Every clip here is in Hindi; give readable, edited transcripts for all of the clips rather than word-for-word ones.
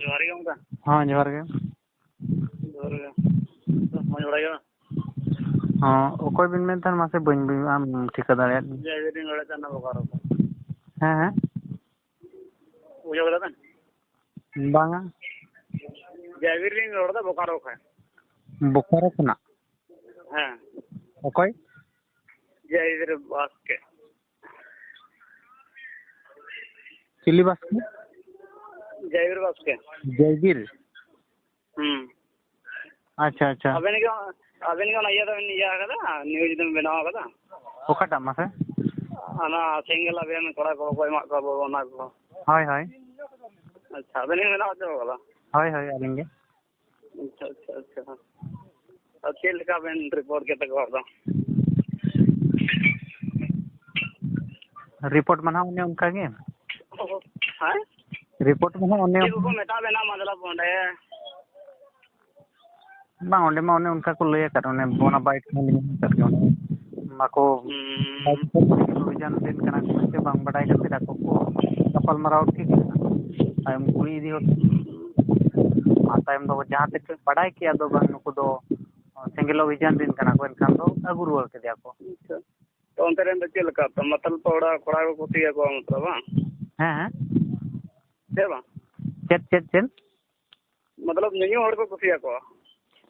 जोहार गे उनका हाँ जोहार गे जोहार गे तो मज बड़ा गया हाँ ओकोय बिन में थान मासे बन बन आम ठिका दाड़े जय दिन लड़े तना बोकारो हाँ हाँ उजा बता था बांगा जयवीर रिंग लड़ता बोकारो का बोकारो खना हाँ ओकोय जयवीर बास्के चिली बास्के जयवीर बास्के जयवीर अच्छा अच्छा अबेन का ना ये तो निया कदा न्यूज़ दिन बनावा कदा ओकाटा मासे अना सिंगल अबेन कोड़ा कोई मा को बोना को हाय हाय अच्छा अबेन में ना दो वाला हाय हाय आलेंगे अच्छा अच्छा अच्छा अच्छे लिखा बेन रिपोर्ट के तक वादा रिपोर्ट मना उन्हें उनका के हाँ रिपोर्ट मना उन्हें ये को मेटा बेना मतलब Bonde bang onde ma one unka ko lay kar one bona bite khali kar ke one mako jan din kana ko se bang badai kate dako ko kapal marau ठीक है am kuri idi hot आता हम तो जहां तक पढ़ाई किया दो बहन को दो सिंगल विजन दिन kana ko enkan do agu ruwar ke dia ko तो अंतर में चल का तो मतलब थोड़ा कोड़ा को कुतिया को मतलब हां हां देवा चेत मतलब न्यू हड़ को कुतिया को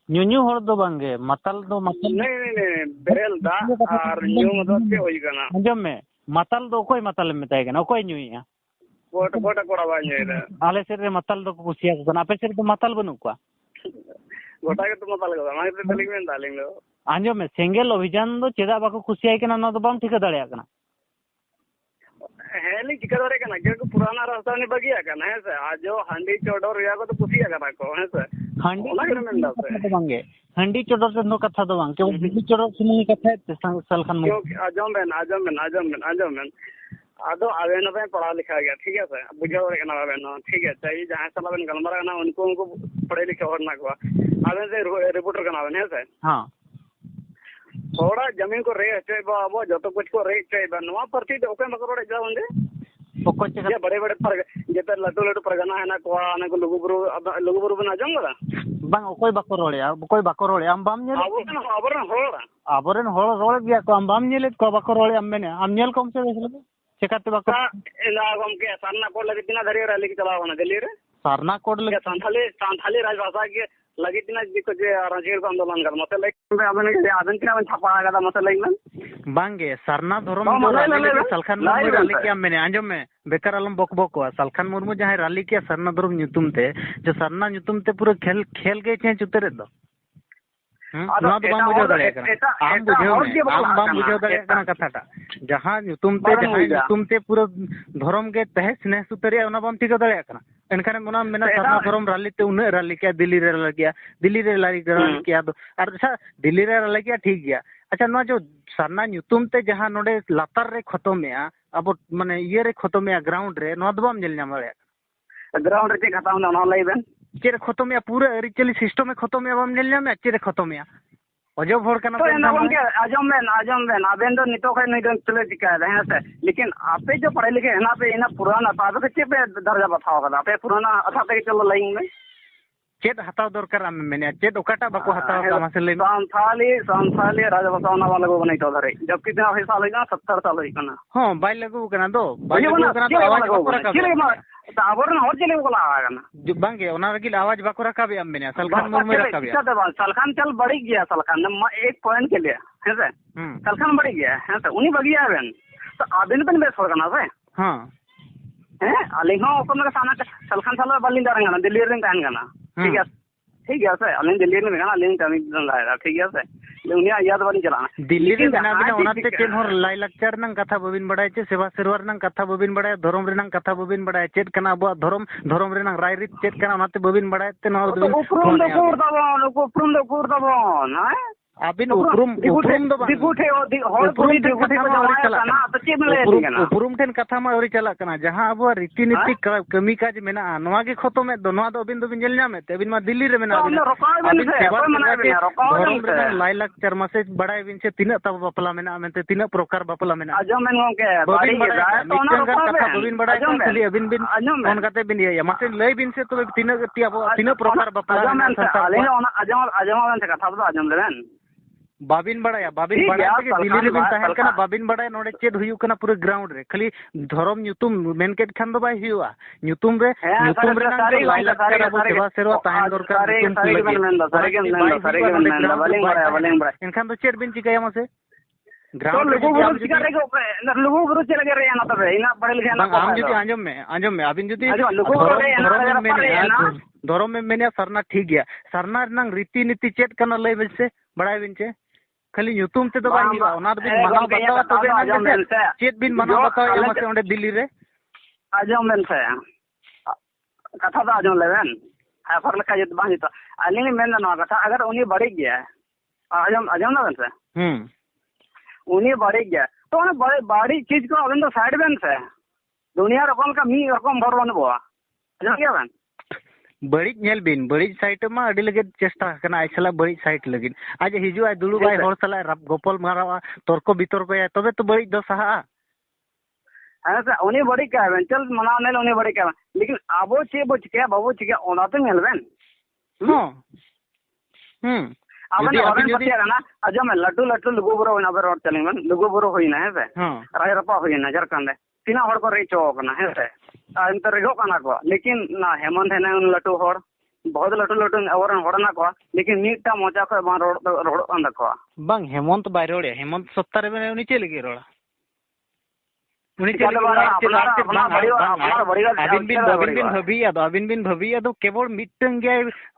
न्यू हड़ दो बांगे मतल नहीं बेरल दा और न्यू मतलब के होई गना अंजम में मतल दो कोई मतल में ताई गना कोई न्यू या कोटा कोड़ा बाजे रे आले से रे मतल दो कुसिया को ना पे से तो मतल बनु को गोटा के तो मतल को माने तो लिख में डालिंग लो अंजम में सिंगल अभियान दो चेदा बाको कुसिया के ना तो बम ठीक दाड़िया कना हेली चिका दाड़े कना के पुराना रास्ता ने बगिया कना है से आज हंडी चोडोर या को तो कुसिया कना को है से हंडी ओना के में दासे तो बांगे हंडी चोडोर से नो कथा दो बांग के हंडी चोडोर सुनी कथा है सालखान में आजम में आदो आवेन पे पढ़ा लिखा गया ठीक है सर बुझा रे कना आवेन ठीक है चाहिए जहां साला बन गलमरा ना उनको पढ़े लिखे और ना को आवेन से रिपोर्टर कना आवेन है सर हां थोड़ा जमीन को रे हटे बा जो तो कुछ को रे हटे बा नवा प्रति ओके मकरोड़े जा होंगे ओको चे ये बड़े पर जेते लटू परगना है ना को ना को लुगुबुरु बना जंगला बांग ओकोय बाको रोले आम बाम नेल आबोरन होड़ रोले गया को आम बाम नेल को बाको रोले आम मेने आम नेल कम से देख चेकाते बाको इना गम के सरना कोड लगे तिना धरी रैली के चलावना दिल्ली रे सरना कोड लगे संथाली राजभाषा के लगे तिना दिको जे राजगीर को आंदोलन कर मते लाइक आबन के आदन के आबन छापा आगा मते लाइक में बांगे सरना धर्म जो रैली के सलखान मुर्मू रैली के आम मेने आंजम में बेकार आलम बक सलखान मुर्मू जहां रैली के सरना धर्म ᱧᱩᱛᱩᱢ ते जो सरना ᱧᱩᱛᱩᱢ ते पूरा खेल गए चे चुतरे दो ना तो बाम बुझाव दाड़े कना आम बाम बुझाव दाड़े कना कथाटा जहां ᱧᱩᱛᱩᱢ ते पूरा धर्म के तहे स्नेह सुतरिया ओना बाम ठीक दाड़े कना एनखाने मोना मेना सरना धर्म रैली ते उन्हें रैली के दिल्ली रे रैली किया तो और अच्छा दिल्ली रे रैली किया ठीक गया अच्छा ना जो सरना ᱧᱩᱛᱩᱢ ते जहां नोडे लातार रे खतमेया अब माने ये रे खतमेया ग्राउंड रे नो दबाम जेल नाम दाड़े ग्राउंड रे खतम ना लाई बेन चेरे खतमेया पूरा अरिचली सिस्टम में खतमेया बम नेल नामे चेरे खतमेया अजब होड़ कना तो ना के आजम बेन आबेन दो नितो खै नहीं चले चिका है से लेकिन आपे जो पढ़े लिखे है ना पे इना पुराना पाद के पे दर्जा बताओ कदा पे पुराना अथा पे चलो लाइन में चेद हताव दरकार आम मेने चेद ओकाटा बाको हताव का से ले संथाली राजभाषा ना वाला को नहीं तो धरे जबकि ना है साल ना 70 साल है कना हां बाय लगू कना दो बाय लगू कना तो आवाज बाको रखा ताबरन हो चले को लगा कना जो बांगे ओना रगिल आवाज बाको रखा बे आम मेने सलखान मुर्मू रखा बे सलखान चल बढ़ी गया सलखान एक पॉइंट के लिए है से सलखान बढ़ी गया है से उनी बगिया बेन तो आबेन बन बेस हो कना से हां हैं अलिंग हो ओपन के साना सलखान साला बलिन दारंगना दिल्ली रे कान गाना ठीक है सर अलिंग दिल्ली में गाना अलिंग कमी लायरा ठीक है सर उनिया याद वाली चलाना दिल्ली रे बना ओनाते चेन हर लाई लक्चर नंग कथा बबिन बड़ाय चे सेवा सेरवार नंग कथा बबिन बड़ाय धर्म रे नंग कथा बबिन बड़ाय चेत कना अब धर्म रे नंग रायरित चेत कना ओनाते बबिन बड़ाय ते नो उपरुम दो कुर दबो हां Abin uprum do bang. Uprum ten katha ma auri chalak kana. Jahan abo riti niti kami kaj mena. Noa ge khotom do noa do abin do bin jel nyame te. Abin ma Delhi re mena. Abin seba dhorom re lai lak charmase badai bin se tina tab bapla mena mente tina prokar bapla mena. Ajam men gongke bari rai to ona katha babin badai khali abin bin on kate bin ya masen lay bin se to tina ti abo tina prokar bapla ajam ona ajam katha do ajam leben babin badaya babin badaya ke Delhi re bin tahen kana babin badaya node ched huyu kana pura ground re khali dhorom nyutum men ket khan do bai huyua nyutum re nang lai lak abo seba serwa tahen dorkar enkhan do ched bin chikaya mase ground re lugu guru chele ge re na tabe ina pade likhe na am jodi anjom me abin jodi dhorom me menia sarna thik gaya sarna nang riti niti ched kana lay bese badai bin che खाली nyutum te do bai hiwa ona do bin mana batawa to be nang chet bin mana batawa emase onde Delhi re ajam men se katha da ajam leben ha far leka jit bang jita alini men na katha agar uni badi gaya ajam na ben se uni badi gaya to ona badi cheez ko aben do side ben se दुनिया रकम का मी रकम भरवन बो ajam gaya ben बड़ी नेल बिन बड़ी साइट मा अडी लगे चेष्टा करना आइसला बड़ी साइट लगिन आज हिजु आय दुलु बाय होर सला गोपाल मारावा तर्क बितर्क या तबे तो बड़ी दो सहा है सर उनी बड़ी का है चल मना ने उनी बड़ी का लेकिन आबो चे बो चिके बाबू चिके ओना तो मेलबेन अबन अबन पतिया ना अजम लड्डू लड्डू लुगु बुरो होना बर और चलेंगे लुगु बुरो होइना है से राय रपा होइना झारखंड तीना हड़ को रेचो कना है से अंतर रेगो कना को लेकिन ना हेमंत है ना लड्डू हड़ बहुत लड्डू लड्डू और हड़ना को लेकिन मीटा मोचा को बा रोड अंदा को बंग हेमंत बाय रोड़े हेमंत 70 में उनी चले गे रोड़ा उनी अबिन बिन भबिया दो केवल मिटंग गे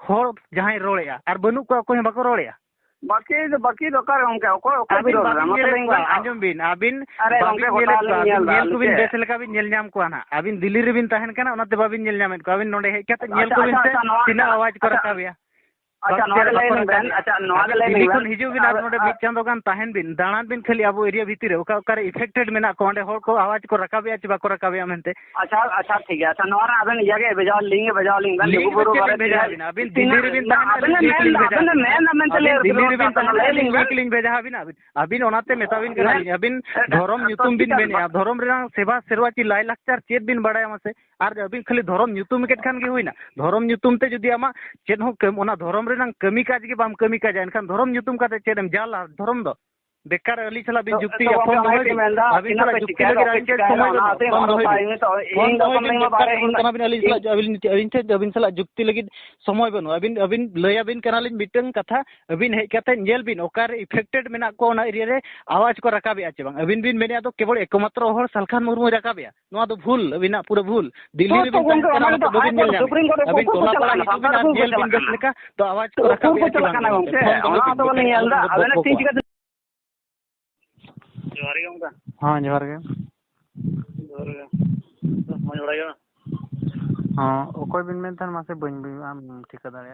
हड़ जहां रोड़या और बनु को कोई बाको रोड़या बाकी दोकार हमके ओको भी रोड़ा मतलब आंजम बिन अबिन नेल को बिन बेस लेका बिन नेल नाम को ना अबिन दिल्ली रे बिन ताहन कना ओनाते बाबिन नेल नाम को अबिन नोडे हे कते नेल को बिन से तिना आवाज को रखाबिया अच्छा नोडे लाइन बेन अच्छा नोडे लाइन बिल्कुल हिजु बिन आप नोडे मिट चांदो गान ताहन बिन दाणान बिन खाली अब एरिया भीतर ओका ओकर इफेक्टेड मेना को ओंडे होड़ को आवाज को रखाबिया चिबा को रखाबिया मेनते अच्छा ठीक है अच्छा नोरा अबन यगे बजाव लिंग बेन लुगु बुरो बारे भेजा बिन अबिन दिल्ली रे बिन ताहन दिल्ली रे बिन ताहन लिंग भेजा बिन अबिन ओनाते मेताबिन कना अबिन धरम nyutum बिन बेने धरम रे सेवा सेरवा ची लाई लाक्चर चेत बिन बडाय मासे आर अबिन खाली धरम nyutum केट खान गे होइना धरम nyutum ते जदि आमा चेत हो ओना धरम रे नंग कमी काज के बाम कमी काज एनखान धरम nyutum काते चेदम जाला धरम दो बेकार अली चला बिन जुक्ति अपन अबिन चला जुक्ति लगे राइट समय अबिन चला जुक्ति लगे समय बनो अबिन लया बिन कनालिन मिटंग कथा अबिन हे कते नेल बिन ओकार इफेक्टेड मेना को ना एरिया रे आवाज को रकाबे आचे बांग अबिन बिन मेने तो केवल एकमात्र हर सालखान मुर्मू रकाबे नो तो भूल अबिना पूरा भूल दिल्ली रे बिन कना तो बिन नेल अबिन टोला पड़ा हिजु नेल बिन दस लेका तो आवाज को रकाबे आचे बांग ओना तो बोले नेल दा अबेन तीन चिका जोहार गे उनका हां जोहार गे तो मज बड़ा गया हां ओकोय बिन मेन थान मासे बन आम ठिका दाड़े